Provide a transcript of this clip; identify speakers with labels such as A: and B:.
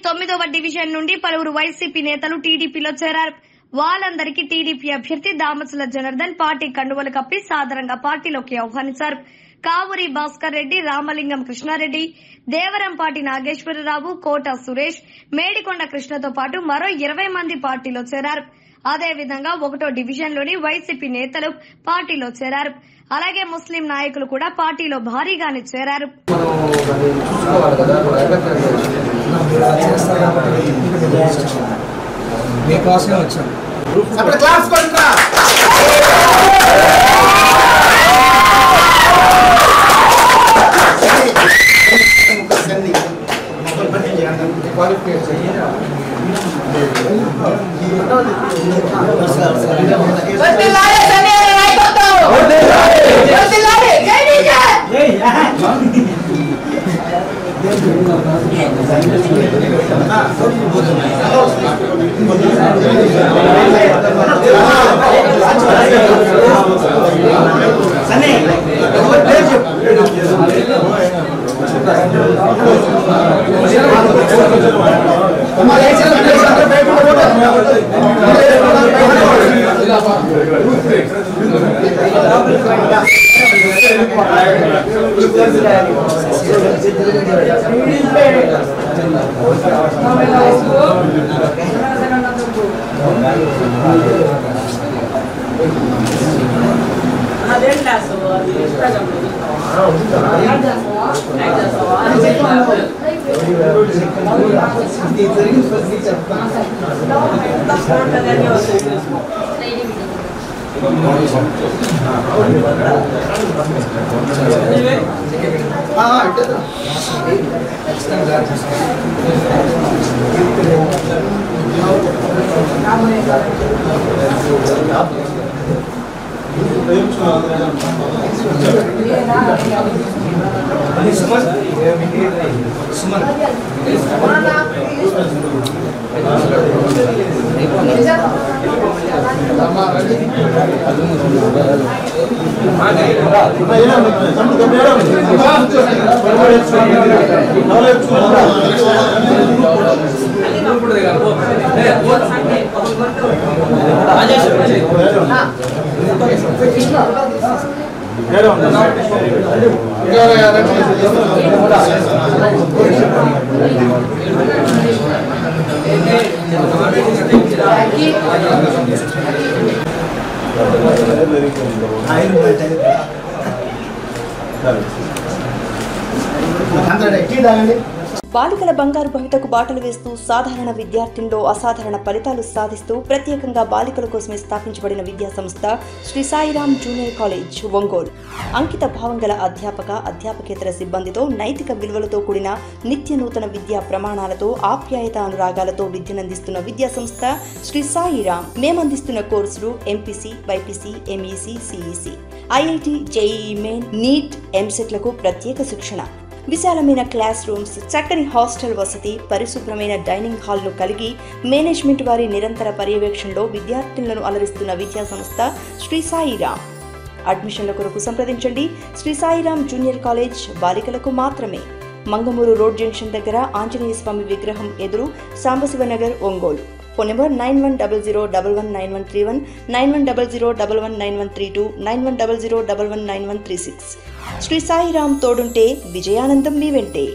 A: 9వ division నుండి పలువురు YCP నేతలు టీడీపీలో చేరారు. వాళ్ళందరికీ టీడీపీ అభ్యర్థి దామచల జనార్దన్ పార్టీ కండువలు కప్పి సాధారణంగా పార్టీలోకి ఆహ్వానించారు. కావూరి భాస్కర్ రెడ్డి, రామలింగం కృష్ణారెడ్డి, దేవరంపాటి నాగేశ్వరరావు, కోట సురేష్, మేడికొండ కృష్ణతో పాటు మరో 20 మంది పార్టీలో చేరారు. అదేవిధంగా 1వ డివిజన్లోని వైసీపీ నేతలు పార్టీలో చేరారు. అలాగే ముస్లిం నాయకులు కూడా పార్టీలో భారీగానే చేరారు.
B: బాలికల బంగారు భవితకు బాటలు వేస్తూ సాధారణ విద్యార్థుల్లో అసాధారణ ఫలితాలు సాధిస్తూ ప్రత్యేకంగా బాలికల కోసమే స్థాపించబడిన విద్యా సంస్థ శ్రీ సాయిరాం జూనియర్ కాలేజ్ ఒంగోలు. అంకిత భావం గల అధ్యాపకేతర సిబ్బందితో నైతిక విలువలతో కూడిన నిత్య నూతన విద్యా ప్రమాణాలతో ఆప్యాయత అనురాగాలతో విద్యనందిస్తున్న విద్యా సంస్థ శ్రీ సాయిరాం. మేమందిస్తున్న కోర్సులు MPC, BiPC, MEC, CEC, IIT, JEE main, NEET, ఎంసెట్లకు ప్రత్యేక శిక్షణ, విశాలమైన క్లాస్ రూమ్స్, చక్కని హాస్టల్ వసతి, పరిశుభ్రమైన డైనింగ్ హాల్ను కలిగి మేనేజ్మెంట్ వారి నిరంతర పర్యవేక్షణలో విద్యార్థులను అలరిస్తున్న విద్యా సంస్థ శ్రీ సాయిరాం. అడ్మిషన్ల కొరకు సంప్రదించండి. శ్రీ సాయిరాం జూనియర్ కాలేజ్ బాలికలకు మాత్రమే. మంగమూరు రోడ్ జంక్షన్ దగ్గర ఆంజనేయ స్వామి విగ్రహం ఎదురు, సాంబశివనగర్, ఒంగోలు. Phone number 9100119131, 9100119132, 9100119136. శ్రీ సాయిరాం తోడుంటే విజయానందం మీ వెంటే.